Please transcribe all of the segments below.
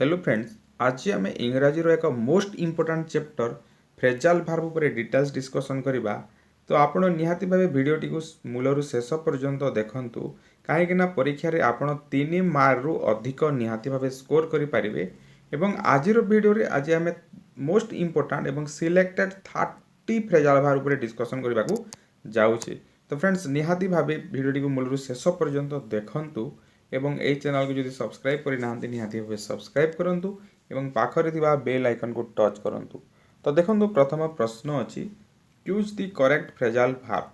Hello friends, आज आम इंग्राजी एक most important chapter phrasal verb पर डिटेल्स डिस्कसन करवा। तो आपण निहाती भाव भिडटी को मूलर शेष पर्यंत देखु कहीं परीक्षा रे आपण 3 मार्क रु अधिक निहाती भाव स्कोर करें। आज भिडियो आज आम मोस्ट इम्पोर्टाट और सिलेक्टेड 30 फ्रेजाल भार्ब पर डिस्कसन करने को जाऊे। तो फ्रेंड्स निहाती भाव भिडटी को मूलर शेष पर्यंत देखु एवं ए चैनल को जब सब्सक्राइब करना निहाती भाव सब्सक्राइब करूँ और पाखरे थिबा बेल आइकन को टच करूँ। तो देखो प्रथम प्रश्न अच्छी choose the correct phrasal verb.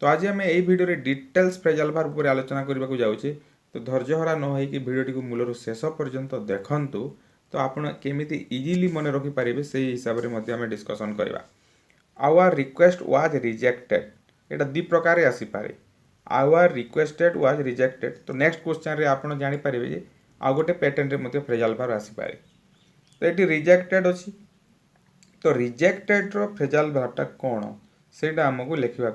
तो आज आम यही भिडियो डिटेल्स फ्रेजाल भार्ब पर आलोचना करने को जाऊे। तो धैर्यहरा न होइकि भिडियोटी को मूलर शेष पर्यंत देखूँ। तो आपण केमिति इजिली मन रखिपारे से हिसाब से डिस्कसन करवा। आवर रिक्वेस्ट वाज रिजेक्टेड एटा दी प्रकार आसीपारे। Our requested was rejected. तो नेक्स्ट क्वेश्चन रे आपण जानि पारिबे जे आ गोटे पैटर्न रे मध्य फ्रेजाल भार्ब आसीपारे। तो ये रिजेक्टेड अच्छी। तो रिजेक्टेड रो फ्रेजाल भार्बटा कौन सेटा आमको लिखा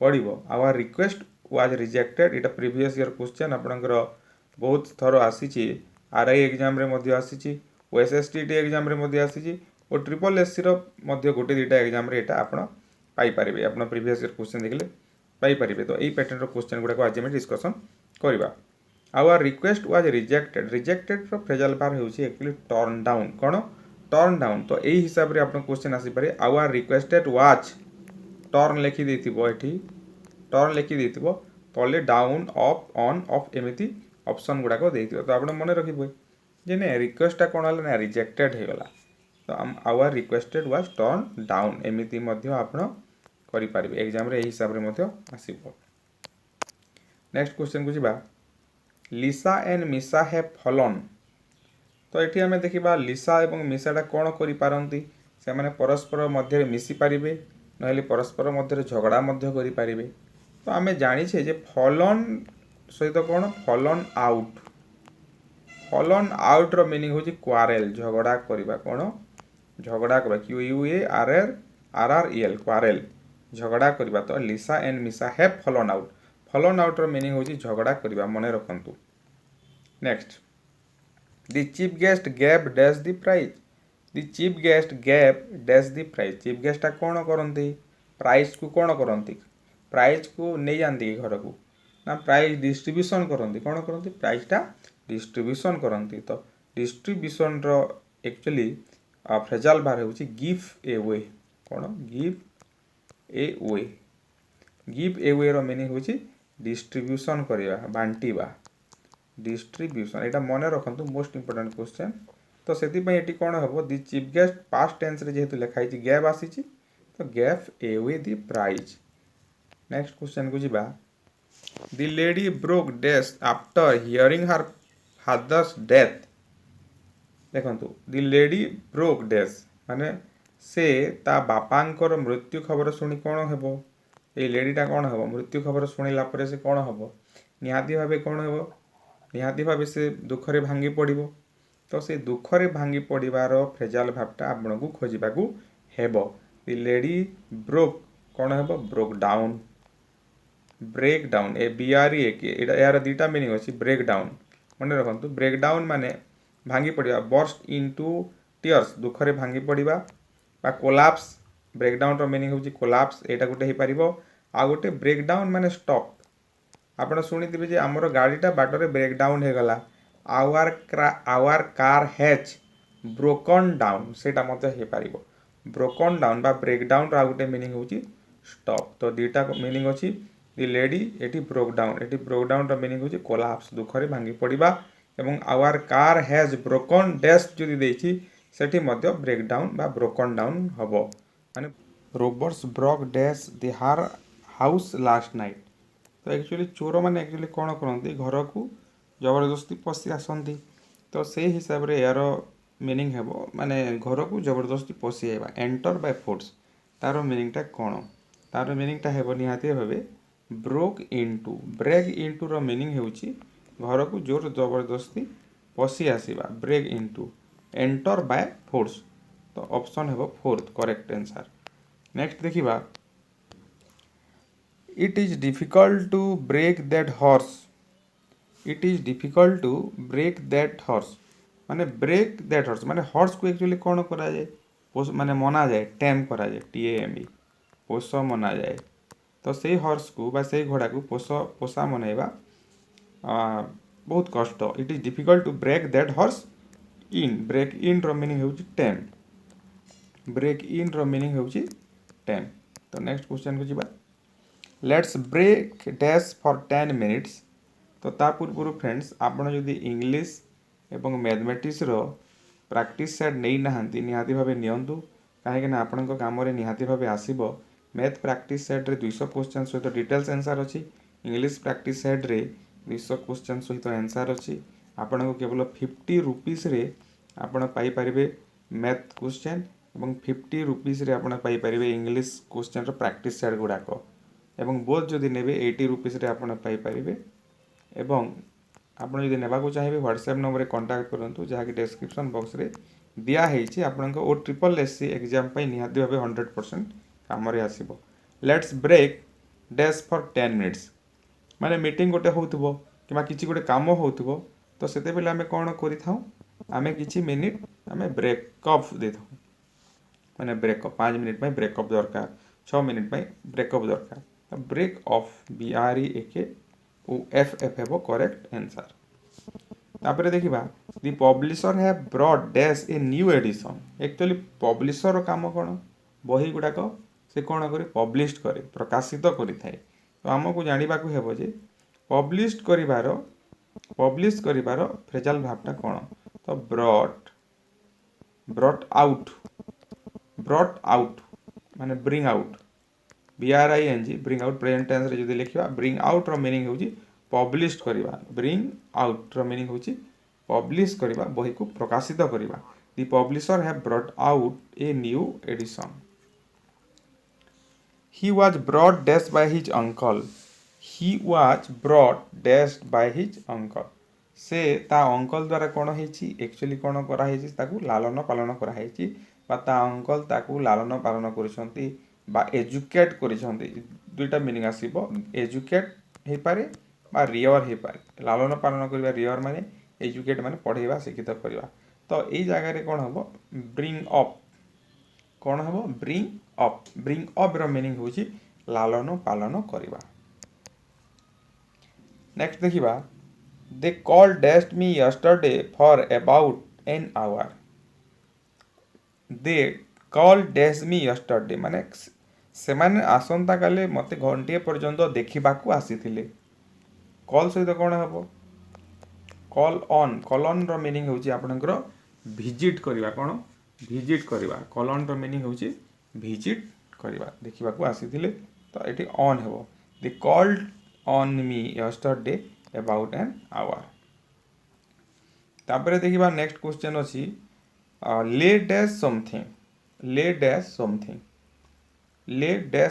पड़ो। Our request was rejected Etah previous year question आपणकर बहुत थर आसी। आरआई एग्जाम रे मध्य आसी, ओएसएसटीटी एग्जाम रे मध्य आसी और ट्रिपल एससी रो मध्य गोटे दुटा एग्जाम रे एटा आपण पाई पारिबे। आपण प्रीवियस ईयर क्वेश्चन देखले पाई पारिबे। तो यही पैटर्न रो क्वेश्चन गुडा को आज हम डिस्कसन करबा। Our request was rejected. Rejected रो फ्रेजाल भार्ब होउची एक्चुअली टर्न डाउन। कोन टर्न डाउन। तो यही हिसाब रे आपण क्वेश्चन आसी पारे। आवर रिक्वेस्टेड वाज टर्न लिखि देथिबो, एठी टर्न लिखि देथिबो, तले डाउन अप ऑन ऑफ एमिति ऑप्शन गुडा को देथिबो। तो आपण मन रखिबो जे ने रिक्वेस्टटा कोन हला ना रिजेक्टेड हे गला। तो our requested was turn down एमिति मध्य आपण करि पारिबे। एग्जाम रे एही हिसाब रे मध्य आसीबो। नेक्स्ट क्वेश्चन को जिबा। लिसा एंड मिसा हैव फॉलन। तो ये आम देखा लिसा और मिसाटा कौन करें से मैंने परस्पर मध्य मिसी पारे ना परस्पर मध्य झगड़ा करें। तो आम जाचे जे फॉलन सहित कौन फॉलन आउट। फॉलन आउट रो मीनिंग होची क्वारेल झगड़ा करवा। कौन झगड़ा करवा QUARREL क्वारेल झगड़ा करवा। तो Lisa and Misa have fallen out. Fallen out रो मीनिंग होची झगड़ा करवा मन रखंतु। Next The chief guest gave dash the prize. The chief guest gave dash the prize. chief guest टा कौन करती प्राइज को कौन करती प्राइज को नहीं जाती घर को ना प्राइज डिस्ट्रीब्यूशन करती। कौन करती प्राइज टा डिस्ट्रीब्यूशन करती। तो डिस्ट्रीब्यूशन रो actually phrasal verb give give a वे। कौन गिव ए वे। गिव ए वे रो मीनिंग होची डिस्ट्रीब्यूशन करवा बांटीबा डिस्ट्रीब्यूशन। एटा मन रखंतु मोस्ट इंपोर्टेंट क्वेश्चन। तो सेति पई एटी कोन हबो the chief guest past tense रे जेहेतु लिखाई छि गैव आसी छि तो gave away the prize. Next question को जिबा। The lady broke dash after hearing her father's death. देखंतु दी लेडी ब्रोक डैश माने से ता बापांकर मृत्यु खबर सुनी कोन हेबो। ए लेडीटा कोन हेबो मृत्यु खबर सुनिला परे से कोन हेबो निहाती भाबे कोन हेबो निहाती भाव से दुखरे भांगी पड़ो। तो से दुखरे भांगी पड़ार फ्रेजाल भार्बटा आपण को खोजा हेबो। दी लेडी ब्रोक कौन हेबो broke down break down BRE यार दुटा मीनिंग अच्छी ब्रेक डाउन मन रखु। ब्रेक डाउन माने भांगी पड़ा बर्स्ट इनटू टीयर्स दुखरे भांगी पड़ा बा कोलाप्स। ब्रेक डाउन रो मीनिंग होची कोलाप्स एटा गोटे हो पारिबो। आ गोटे ब्रेक डाउन माने स्टॉप। आपड़ शुणिथे जे आमर गाड़ीटा बाटर ब्रेक डाउन हो गला our car has broken down सेटा मते हो पारिबो। ब्रोकन डाउन बा ब्रेक डाउन रा गोटे मीनिंग होची स्टॉप। तो दुटा मीनिंग अच्छी दी लेडी एटी ब्रोक डाउन एटी ब्रोक डाउन रा मीनिंग होची कोलाप्स दुखरे भांगी पड़िबा एवं our car has broken dash जदि देछि सेठी मध्य ब्रेक डाउन बा ब्रोकन डाउन हबो। माने robbers broke dash the her house last night. तो एक्चुअली चोर मैंने एक्चुअली कौन करती घर को जबरदस्ती पशि आसती। तो से हिसाब रे यार मीनिंग है माने घर को जबरदस्ती पशि आवा एंटर बाय फोर्स। तार मीनिंगटा कौन तार मीनिंगटा है निहाती भावे ब्रोक इनटू। ब्रेक इनटू रो मीनिंग होची घर को जोर जबरदस्ती पशि आसवा break into enter by force. तो ऑप्शन है फोर्थ करेक्ट आंसर। नेक्स्ट देखिबा। It is difficult to break that horse. It is difficult to break that horse. माने ब्रेक दैट हॉर्स माने हॉर्स को एक्चुअली कौन करा जाए माने मना जाए टेम करा जाए TAME पोष मना जाए तो से हॉर्स को बा से घोड़ा को पोषा मनइबा बहुत कष्ट it is difficult to break that horse in break in रो मीनिंग होची टेम ब्रेक इन रो मीनिंग होची टेम तो नेक्स्ट क्वेश्चन को जीवा let's break dash for 10 minutes तो ता पूर्व फ्रेंड्स आपण जदि इंग्लिश एवं मैथमेटिक्स रो प्रैक्टिस सेट नहीं नहांती निहाती भावे नियंतु कहीं आपण काम निहाती भावे आसीबो मैथ प्रैक्टिस सेट रे 200 क्वेश्चन सहित डिटेल्स आंसर अच्छी इंग्लिश प्रैक्टिस सेट रे 200 क्वेश्चन सहित आंसर अच्छी आपण को केवल 50 रुपीस रे आपण पाई परिबे मैथ क्वेश्चन एवं 50 रुपीस रे आपण पाई परिबे इंग्लिश क्वेश्चन रो प्रैक्टिस सेट गुडाक एवं बोथ जदि नेबे 80 रुपीस रे आपण पाई परिबे एवं आपण जदि नेबाकू चाहिए व्हाट्सएप नंबर कांटेक्ट करंतु जहाँकि डिस्क्रिप्शन बॉक्स रे दिया है आपण को OSSC एग्जाम पे निहाती भावे 100% काम रे आसीबो let's break dash for 10 minutes माने मीटिंग गोटे होउथबो किबा किछि गोटे काम होउथबो तो सेते बेले आमे कोन करि थाउ आमे किछि मिनिट आमे ब्रेकअप दे थाउ माने ब्रेकअप 5 मिनिट में ब्रेकअप दरकार 6 मिनिट में ब्रेकअप दरकार ब्रेक ऑफ BREAKOFF हेबो करेक्ट आंसर तापर देखिबा the publisher have brought dash a new edition actually publisher काम कोन बही गुडाक से कोन करे पब्लिश करे प्रकाशित करि थाए तो हमको जानिबा को हेबो जे पब्लिश करिवार फ्रेजल भावटा कोन तो ब्रॉट आउट माने bring out BRING bring out present tense रे जदि लिखिबा ब्रिंग आउट रो मीनिंग होची पब्लिश करिबा ब्रिंग आउट रो मीनिंग होची पब्लिश करिबा बही को प्रकाशित करिबा the publisher have brought out a new edition he was brought dash by his uncle से ता अंकल द्वारा कौन होइछि एक्चुअली कौन करा होइछि ताकू लालन पालन करा होइछि बा ता अंकल ताकू लालन पालन करिसंती बा एजुकेट करिसंती दुईटा मीनिंग आसीबो एजुकेट हे पारे बा रियर हे पारे लालन पालन करबा रियर माने एजुकेट माने पढ़ेबा शिक्षित करबा तो एई जगह रे कोन हबो ब्रिंग अप कौन हबो ब्रिंग अप रो मीनिंग होची लालन पालन करबा नेक्स्ट देखिबा they called dashed me yesterday for about an hour they called dashed me yesterday माने सेमाने आसंता काले मते घंटे पर्यंत देखिबाकू आसीथिले कॉल सहित कोन हबो कॉल ऑन रो मीनिंग होची आपनकर विजिट करबा कोन विजिट करबा कॉल ऑन रो मीनिंग होची विजिट करबा देखिबाकू आसीथिले तो एठी ऑन हेबो they called on me yesterday about an hour तापर देखिबा नेक्स्ट क्वेश्चन अछि ले डैश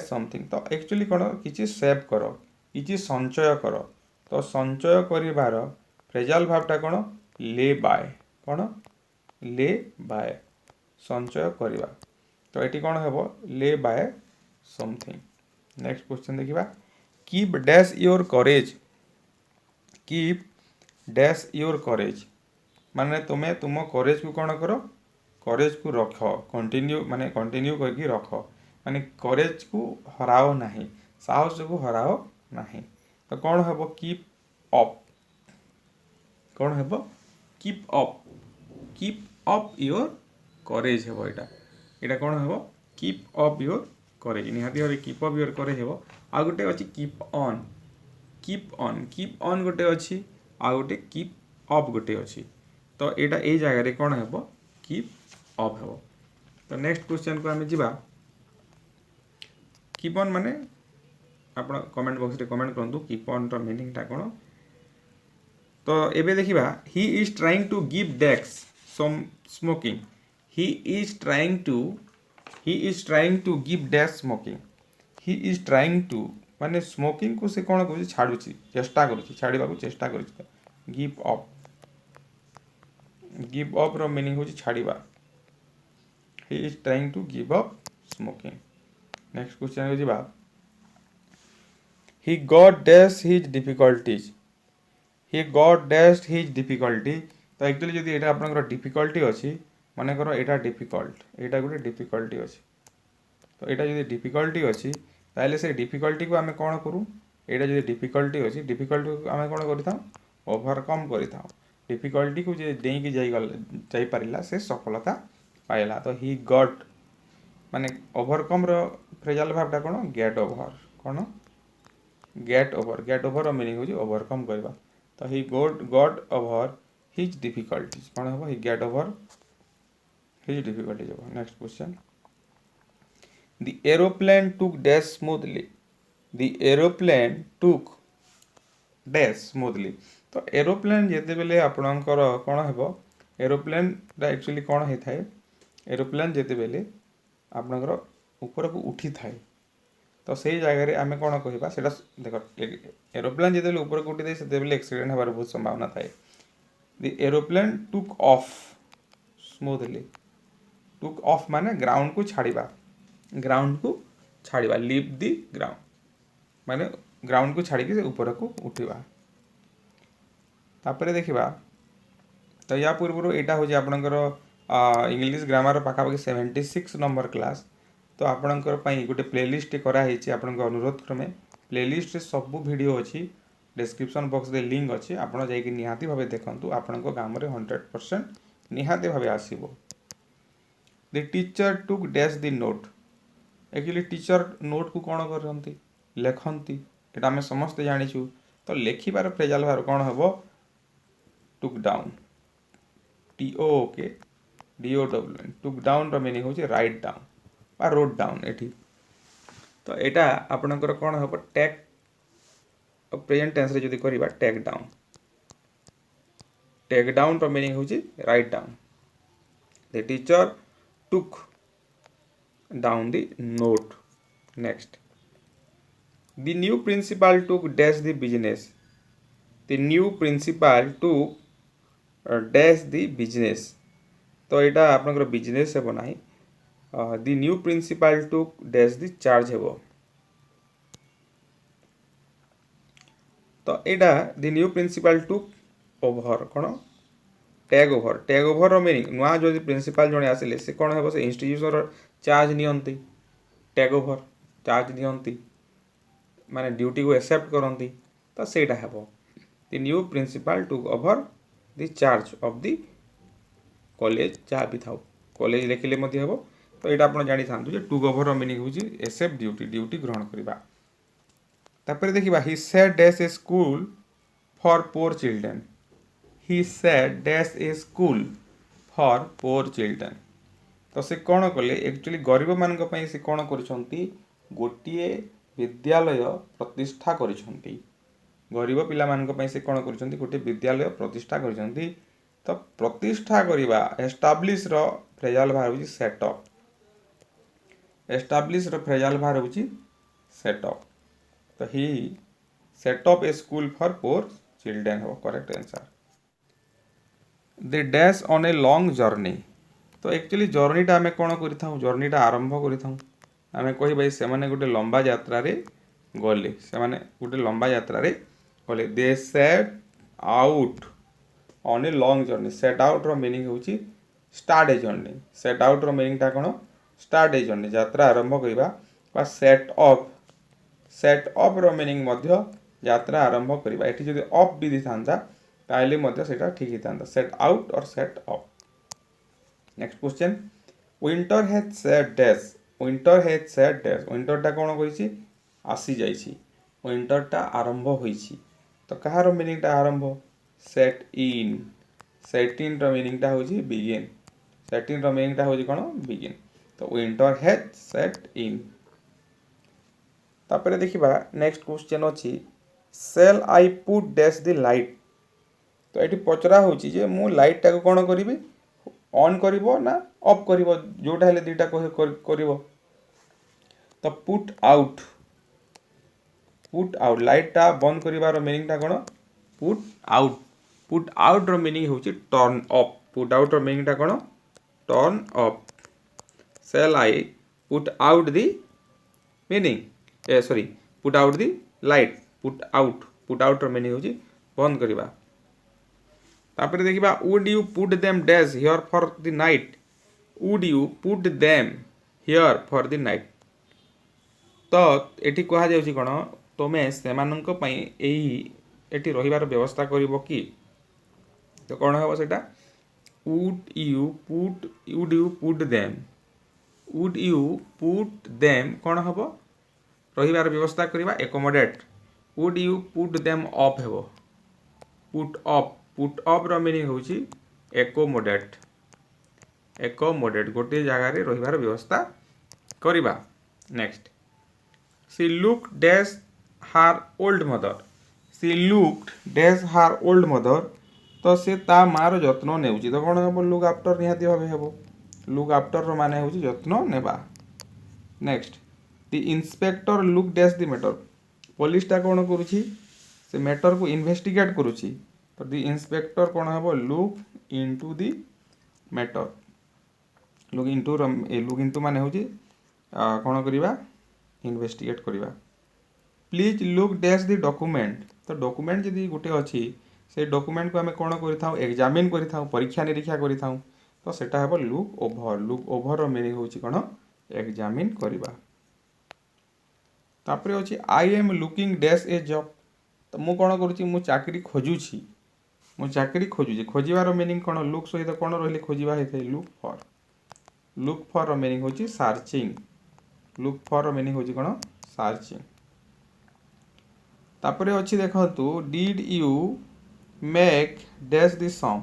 समथिंग तो एक्चुअली कोन किछि सेव करो किछि संचय करो तो संचय करिवार फ्रेजल भावटा कोन ले बाय संचय करिवा तो एटी कोन हेबो ले बाय समथिंग नेक्स्ट क्वेश्चन देखिबा कीप डैश योर करेज माने तुमे तुम करेज को कौन करो करेज को रख कंटिन्यू करके रख माने करेज को हराओ नहीं साहस को हराओ नहीं तो कौन हेबो कीप अप योर करेज हेबो एटा कौन हेबो कीप अप योर करेज निहाती भाबे कीप अप योर करेज हेबो आ गोटे अछि कीप ऑन गोटे अच्छी आ गोटे कीप अप गोटे अच्छी तो यहाँ यही जगह कौन हेबो कीप अप हेबो तो नेक्स्ट क्वेश्चन को आमे जिबा कीप ऑन माने आपण कमेंट बॉक्स रे कमेंट करंतु कीप ऑन रो मीनिंग ता कोन तो एबे देखिबा he is trying to give dash some smoking he is trying to give dash smoking he is trying to माने स्मोकिंग को से कौन कर छाड़ुची चेष्टा करुची छाड़ीबा को चेष्टा करुची गिव अप रो मीनिंग होची छाड़ीबा he is trying to give up smoking next question हो जिबा he got dashed his difficulty तो एक्चुअली जदि एटा आपनकर डिफिकल्टी अछि मानेकर एटा डिफिकल्ट एटा गोटे डिफिकल्टी अछि तो एटा जदि डिफिकल्टी अछि ताहले से डिफिकल्टी को आमे कोन करू एटा जदि डिफिकल्टी अछि डिफिकल्टी को आमे कोन करिथाउ ओवरकम करिथाउ डिफिकल्टी को जे डेई के जाई परिला से सफलता पाइला तो ही गॉट माने ओवरकम रो फ्रेजल भाबटा कोन गेट ओवर मीनिंग होची ओवरकम करबा तो he got over his difficulties कोन हो he get over his difficulties हो next question The aeroplane took dash smoothly. The aeroplane took dash smoothly. तो एरोप्लेन जेते बेले आपणकर कौन हेबो एरोप्लेन टा एक्चुअली कौन हे थाए एरोप्लेन जेते बेले आपणकर ऊपर को उठी थाए तो सही जगह रे आमे कौन कहिबा सेटा देखो एरोप्लेन जेते बेले ऊपर को उठी दे सेते बेले एक्सीडेंट हेबार बहुत संभावना थाए the aeroplane took off smoothly took off माने ग्राउंड को छाड़ीबा ग्राउंड को छाड़ीबा लीव दी ग्राउंड माने ग्राउंड को छाड़ी के ऊपर को उठीबा तापरे देखिबा तो या पूर्व एटा हो जे आपनकर इंग्लिश ग्रामर पाखापाखि 76 नंबर क्लास तो आपनकर पई गोटे प्लेलिस्ट करा हेछि आपनकर अनुरोध क्रमे प्लेलिस्ट रे सब वीडियो अछि डिस्क्रिप्शन बॉक्स रे लिंक अछि आपन जाई कि निहाती भाबे देखंतु आपनकर गाम रे 100% निहाती भाबे आसीबो the teacher took dash the note actually teacher note को कौन करती लेखती एटा आम समस्ते जानीचु तो लेखिबार फ्रेजल भार कौन हम took down TOOK DOWN took down रो मीनिंग होची राइट डाउन बा रोट डाउन एठी तो एटा आपनकर कौन हम टेक प्रेजेंट टेंस रे जदी करिबा टेक डाउन रो मीनिंग होची write down the teacher took down the note. Next, the new principal took dash the business. The new principal took dash the business. तो एटा आपनकर बिजनेस हेबो नाही the new principal took dash the charge हेबो तो एटा the new principal took over कोन take over रो meaning नुआ जो प्रिंसिपल जने आसिले से कोन हेबो से इंस्टीट्यूशन रो चार्ज नियंती टैग ओवर चार्ज नियंती माने ड्यूटी को एक्सेप्ट करंती तो सेटा हेबो the new principal took over the charge of the college जा भी थाउ कॉलेज लेखिले मध्ये हेबो तो एटा आपण जानि थांतु जे टुक ओवर रो मीनिंग होची एक्सेप्ट ड्यूटी ग्रहण करिबा तापर देखिबा he said dash a school for poor children he said dash a school for poor children तो से कौन कले एक्चुअली गरीब मान से कौन कर गोटे विद्यालय प्रतिष्ठा कर गरीब पिला मान से कौन कर गोटे विद्यालय प्रतिष्ठा कर तो प्रतिष्ठा करवा एस्टाब्लिश रो फ्रेजल भार होची सेटअप एस्टाब्लिश रो फ्रेजल भार होची सेटअप तो he setup a school for poor children हो correct answer they dash on a long journey तो एक्चुअली जर्नीटा आम कौन कर जर्नीटा आरंभ करें कह भाई से गोटे लंबा यात्रा रे गले से गोटे लंबा यात्रा रे गले they set out on a long journey set out रो मीनिंग होची start a journey set out रो मीनिंगटा कौन स्टार्ट ए जर्नी यात्रा आरंभ करवा सेट अप रो मीनिंग मध्य यात्रा आरंभ करवा एठी जदि अप भी दिथांता ताइले मध्य सेटा ठीक ही था सेट आउट और set up next question winter has said dash winter टा कौन कहिछि आसी जाइछि विंटर टा आरंभ होइछि तो कहार मीनिंग टा आरंभ सेट इन रो मीनिंग टा होछि बिगिन सेट इन रो मीनिंग टा होछि कोन बिगिन तो विंटर हैज सेट इन तापरे देखिबा नेक्स्ट क्वेश्चन अछि shall I put dash the light तो ये पचरा होची जे मु लाइट टा को कौन करी ऑन करिवो ना ऑफ करिवो जोटा हेले दीटा करिवो तो पुट आउट लाइट टा बंद करिवार मीनिंग टा कोन पुट आउट रो मीनिंग होची टर्न ऑफ पुट आउट रो मीनिंग टा कोन टर्न ऑफ सेल I put out the meaning sorry put out the light put out रो मीनिंग होची बंद करिवा तापर देखिबा would you put them dash here for the night would you put them here for the night तो एठी कहा जाउची कोन तमे सेमानंक पई एही एठी रहिबार व्यवस्था करिवो कि तो कोन हबो सेटा would you put them would you put them कोन हबो रहिबार व्यवस्था करिबा accommodate would you put them up हेबो पुट अप रो मीनिंग होची एकोमोडेट गोटे जगह रे रहिबार व्यवस्था करिबा next she look dash her old mother she looked dash her old mother तो से ता मार जत्न नेउची तो कोन हबो लुक आफ्टर निहाती भाबे हेबो लुक आफ्टर रो माने होची जत्न नेबा next the inspector look dash the matter police टा कोन करूची से मैटर को इन्वेस्टिगेट करूची तो द इंस्पेक्टर कोन हबो look into the matter look into माने होची कोन करिबा इन्वेस्टिगेट करिबा please look dash the document तो डॉक्यूमेंट जदि गुटे अछि से डॉक्यूमेंट को आमे कोन करिथाउ एग्जामिन करिथाउ परीक्षा निरीक्षा करिथाउ तो सेटा हबो लुक ओभर रो मीनिंग होची कोन एग्जामिन करिबा तापरे अछि I am looking dash A job तो मु कोन करूची मु चाकरी खोजुची मु चाकरी खोजुची खोजिबार मीनिंग कोन लुक सहित कोन रहले खोजिबा हेते लुक फॉर रो मीनिंग होची सर्चिंग लुक फॉर रो मीनिंग होची कोन सर्चिंग तापरे अछि देखंतु did you make dash the sum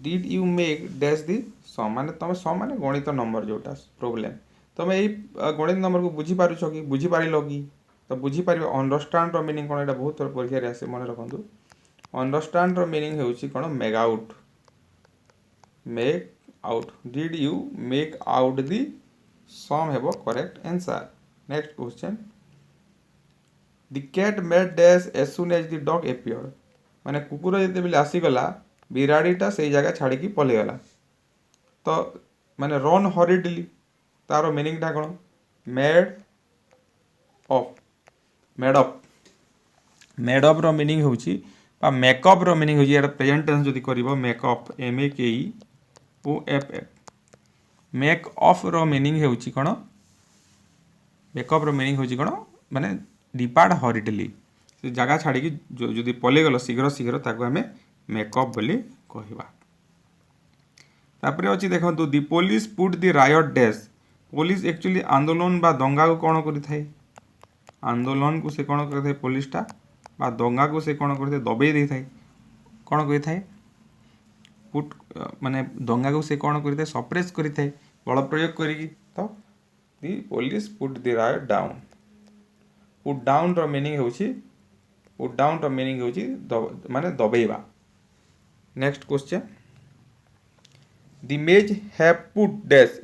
did you make dash the sum माने तमे सम माने गणित नंबर जोटा प्रॉब्लम तमे एई गणित नंबर को बुझी पारुछो कि बुझी पारिलो कि तो बुझी पारिबो अंडरस्टैंड रो मीनिंग कोन एटा बहुत परीक्षा रे आसे मने रखंतु अंडरस्टैंड रो मीनिंग होउची कोन make out did you make out the sum हेबो correct answer next question the cat made dash as soon as the dog appeared माने कुकुर जते बेले आसी गला बिराड़ीटा से जगह छाड़ी की पले गला तो माने रन हॉरिडली तारो मीनिंग टा कोन मेड अप रो मीनिंग होची बा मेकअप रो मीनिंग होची एटा प्रेजेंट टेंस जदी करबो मेकअप MEKEOFF मेक ऑफ रो मीनिंग होची कोन मेकअप रो मीनिंग होची कोन माने डिपार्ट हॉरिडली से जगह छाड़ी की जदी पले गलो शीघ्र ताको हमें मेकअप बोली कहबा तापरे अछि देखंतु the police put the riot dash police actually आंदोलन बा दंगा को कोन करि थाए आंदोलन को से कोन करि थाए पुलिस टा बा दंगा को से कोन करि थाए दबे दे थाए कोन करि थाए पुट माने दंगा को से कोन करि थाए सप्रेस करि थाए बल प्रयोग करी तो the police put the riot down put down रो मीनिंग होची माने दबेबा next question the maze have put dash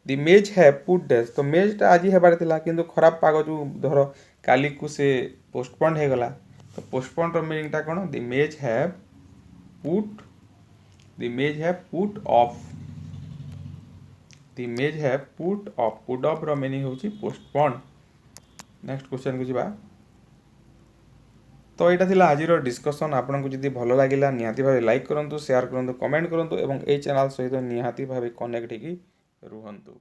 the maze have put dash तो मेज टा आज हेबार थिला किंतु खराब पाग जो धर काली को से पोस्टपोन हे गला तो पोस्टपोन रो मीनिंग टा कोन the maze have put off put off रो मीनिंग होची पोस्टपोन नेक्स्ट क्वेश्चन को जिबा तो यहाँ थिला आज डिस्कसन आपन को जदि भल लगिला निहाती भावे लाइक करंतु शेयर करंतु कमेंट करंतु एवं ए चैनल सहित निहाती भावे कनेक्ट होगी रुहंतु।